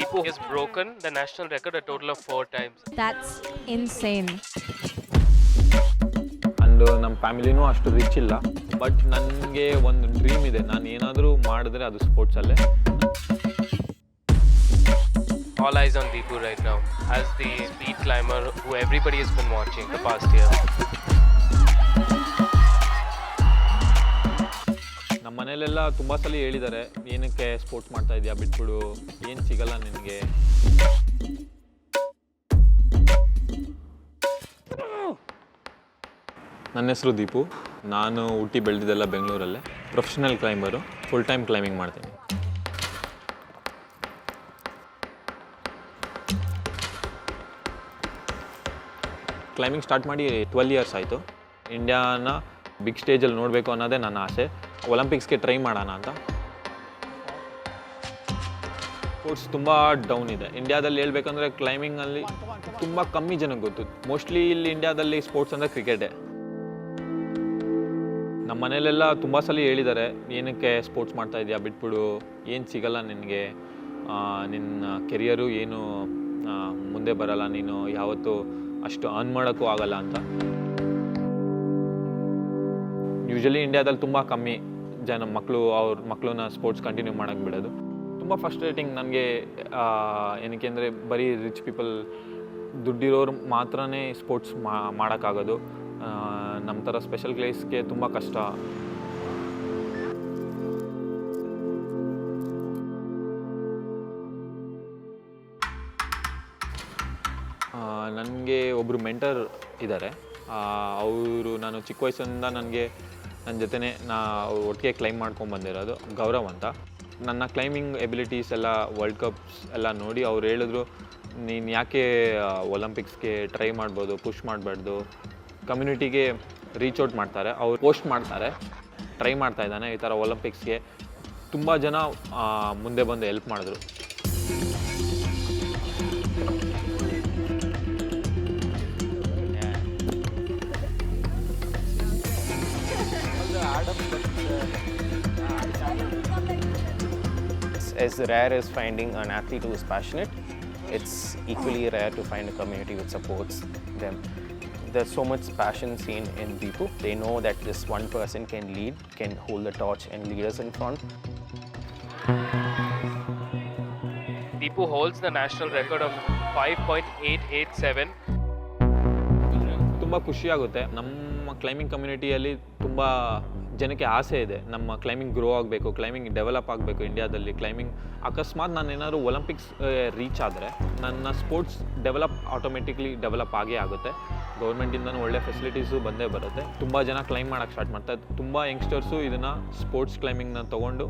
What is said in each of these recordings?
Deepu has broken the national record a total of 4 times. That's insane. And ನಮ್ಮ ಫ್ಯಾಮಿಲಿನೂ ಅಷ್ಟು rich ಇಲ್ಲ, but ನನಗೆ ಒಂದು ಡ್ರೀಮ್ ಇದೆ. ನಾನು ಏನಾದರೂ ಮಾಡಿದ್ರೆ ಅದು ಸ್ಪೋರ್ಟ್ಸಲ್ಲೇ. All eyes on Deepu right now as the speed climber who everybody has been watching the past year. ನಮ್ಮ ಮನೇಲೆಲ್ಲ ತುಂಬ ಸಲ ಹೇಳಿದ್ದಾರೆ, ಏನಕ್ಕೆ ಸ್ಪೋರ್ಟ್ಸ್ ಮಾಡ್ತಾ ಇದೆಯಾ, ಬಿಟ್ಬಿಡು, ಏನು ಸಿಗಲ್ಲ ನಿನಗೆ. ನನ್ನ ಹೆಸರು ದೀಪು. ನಾನು ಹುಟ್ಟಿ ಬೆಳೆದಿದ್ದೆಲ್ಲ ಬೆಂಗಳೂರಲ್ಲೇ. ಪ್ರೊಫೆಷನಲ್ ಕ್ಲೈಂಬರು, ಫುಲ್ ಟೈಮ್ ಕ್ಲೈಂಬಿಂಗ್ ಮಾಡ್ತೀನಿ. ಕ್ಲೈಂಬಿಂಗ್ ಸ್ಟಾರ್ಟ್ ಮಾಡಿ 12 ಇಯರ್ಸ್ ಆಯಿತು. ಇಂಡಿಯಾನ ಬಿಗ್ ಸ್ಟೇಜಲ್ಲಿ ನೋಡಬೇಕು ಅನ್ನೋದೇ ನನ್ನ ಆಸೆ. ಒಲಿಂಪಿಕ್ಸ್ಗೆ ಟ್ರೈ ಮಾಡೋಣ ಅಂತ. ಸ್ಪೋರ್ಟ್ಸ್ ತುಂಬ ಡೌನ್ ಇದೆ ಇಂಡಿಯಾದಲ್ಲಿ. ಹೇಳ್ಬೇಕಂದ್ರೆ ಕ್ಲೈಂಬಿಂಗಲ್ಲಿ ತುಂಬ ಕಮ್ಮಿ ಜನಕ್ಕೆ ಗೊತ್ತು. ಮೋಸ್ಟ್ಲಿ ಇಲ್ಲಿ ಇಂಡಿಯಾದಲ್ಲಿ ಸ್ಪೋರ್ಟ್ಸ್ ಅಂದರೆ ಕ್ರಿಕೆಟೇ. ನಮ್ಮ ಮನೇಲೆಲ್ಲ ತುಂಬ ಸಲ ಹೇಳಿದ್ದಾರೆ, ಏನಕ್ಕೆ ಸ್ಪೋರ್ಟ್ಸ್ ಮಾಡ್ತಾ ಇದೆಯಾ, ಬಿಟ್ಬಿಡು, ಏನು ಸಿಗಲ್ಲ ನಿನಗೆ, ನಿನ್ನ ಕೆರಿಯರು ಏನು ಮುಂದೆ ಬರಲ್ಲ, ನೀನು ಯಾವತ್ತೂ ಅಷ್ಟು ಅರ್ನ್ ಮಾಡೋಕ್ಕೂ ಆಗಲ್ಲ ಅಂತ. ಯೂಶ್ವಲಿ ಇಂಡಿಯಾದಲ್ಲಿ ತುಂಬ ಕಮ್ಮಿ ಜನ ಅವ್ರ ಮಕ್ಕಳನ್ನ ಸ್ಪೋರ್ಟ್ಸ್ ಕಂಟಿನ್ಯೂ ಮಾಡೋಕ್ಕೆ ಬಿಡೋದು. ತುಂಬ ಫಸ್ಟ್ರೇಟಿಂಗ್ ನನಗೆ. ಏನಕ್ಕೆ ಅಂದರೆ ಬರೀ ರಿಚ್ ಪೀಪಲ್, ದುಡ್ಡಿರೋರು ಮಾತ್ರನೇ ಸ್ಪೋರ್ಟ್ಸ್ ಮಾಡೋಕ್ಕಾಗೋದು. ನಮ್ಮ ಥರ ಸ್ಪೆಷಲ್ ಕ್ಲೇಸ್ಗೆ ತುಂಬ ಕಷ್ಟ. ನನಗೆ ಒಬ್ಬರು ಮೆಂಟರ್ ಇದ್ದಾರೆ. ಅವರು ನಾನು ಚಿಕ್ಕ ವಯಸ್ಸಿಂದ ನನ್ನ ಜೊತೆನೇ ಒಟ್ಟಿಗೆ ಕ್ಲೈಂಬ್ ಮಾಡ್ಕೊಂಡು ಬಂದಿರೋದು. ಗೌರವ್ ಅಂತ. ನನ್ನ ಕ್ಲೈಂಬಿಂಗ್ ಎಬಿಲಿಟೀಸ್ ಎಲ್ಲ ವರ್ಲ್ಡ್ ಕಪ್ಸ್ ಎಲ್ಲ ನೋಡಿ ಅವ್ರು ಹೇಳಿದ್ರು, ನೀನು ಯಾಕೆ ಒಲಿಂಪಿಕ್ಸ್ಗೆ ಟ್ರೈ ಮಾಡ್ಬೋದು, ಪುಷ್ ಮಾಡಬಾರ್ದು. ಕಮ್ಯುನಿಟಿಗೆ ರೀಚ್ ಔಟ್ ಮಾಡ್ತಾರೆ, ಅವ್ರು ಪೋಸ್ಟ್ ಮಾಡ್ತಾರೆ, ಟ್ರೈ ಮಾಡ್ತಾ ಇದ್ದಾನೆ ಈ ಥರ ಒಲಿಂಪಿಕ್ಸ್ಗೆ. ತುಂಬ ಜನ ಮುಂದೆ ಬಂದು ಹೆಲ್ಪ್ ಮಾಡಿದ್ರು. As rare as finding an athlete who is passionate, it's equally rare to find a community which supports them. There's so much passion seen in Deepu. They know that this one person can lead, can hold the torch and lead us in front. Deepu holds the national record of 5.887. ತುಂಬ ಖುಷಿಯಾಗುತ್ತೆ. ನಮ್ಮ climbing ಕಮ್ಯುನಿಟಿಯಲ್ಲಿ ತುಂಬ ಜನಕ್ಕೆ ಆಸೆ ಇದೆ, ನಮ್ಮ climbing grow ಆಗಬೇಕು, climbing develop ಆಗಬೇಕು ಇಂಡಿಯಾದಲ್ಲಿ. ಕ್ಲೈಂಬಿಂಗ್ ಅಕಸ್ಮಾತ್ ನಾನು ಏನಾದ್ರು ಒಲಿಂಪಿಕ್ಸ್ ರೀಚ್ ಆದರೆ ನನ್ನ ಸ್ಪೋರ್ಟ್ಸ್ ಆಟೋಮೆಟಿಕ್ಲಿ ಡೆವಲಪ್ ಆಗೇ ಆಗುತ್ತೆ. ಗೌರ್ಮೆಂಟಿಂದನೂ ಒಳ್ಳೆ ಫೆಸಿಲಿಟೀಸು ಬಂದೇ ಬರುತ್ತೆ. ತುಂಬ ಜನ ಕ್ಲೈಂಬ್ ಮಾಡೋಕ್ಕೆ ಸ್ಟಾರ್ಟ್ ಮಾಡ್ತಾರೆ. ತುಂಬ ಯಂಗ್ಸ್ಟರ್ಸು ಇದನ್ನು ಸ್ಪೋರ್ಟ್ಸ್ ಕ್ಲೈಂಬಿಂಗ್ನ ತೊಗೊಂಡು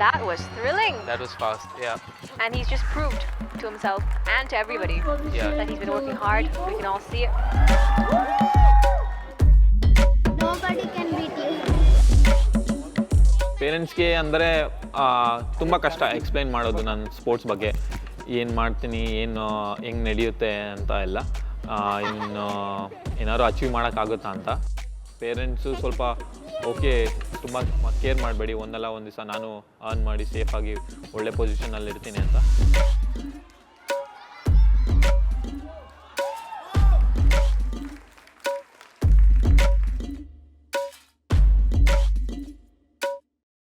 That was thrilling. That was fast, yeah. And he's just proved to himself and to everybody that he's been working hard. We can all see it. Nobody can beat you. ಪೇರೆಂಟ್ಸ್ಗೆ ಅಂದರೆ ತುಂಬ ಕಷ್ಟ explain ಮಾಡೋದು ನನ್ನ sports ಬಗ್ಗೆ. ಏನು ಮಾಡ್ತೀನಿ, ಏನು ಹೆಂಗೆ ನಡೆಯುತ್ತೆ ಅಂತ ಎಲ್ಲ. ಇನ್ನು ಏನಾದ್ರು ಅಚೀವ್ ಮಾಡೋಕ್ಕಾಗುತ್ತಾ ಅಂತ. ಪೇರೆಂಟ್ಸು ಸ್ವಲ್ಪ ಓಕೆ, ತುಂಬ ಕೇರ್ ಮಾಡಬೇಡಿ, ಒಂದಲ್ಲ ಒಂದು ದಿವಸ ನಾನು ಅರ್ನ್ ಮಾಡಿ ಸೇಫಾಗಿ ಒಳ್ಳೆ ಪೊಸಿಷನಲ್ಲಿ ಇರ್ತೀನಿ ಅಂತ.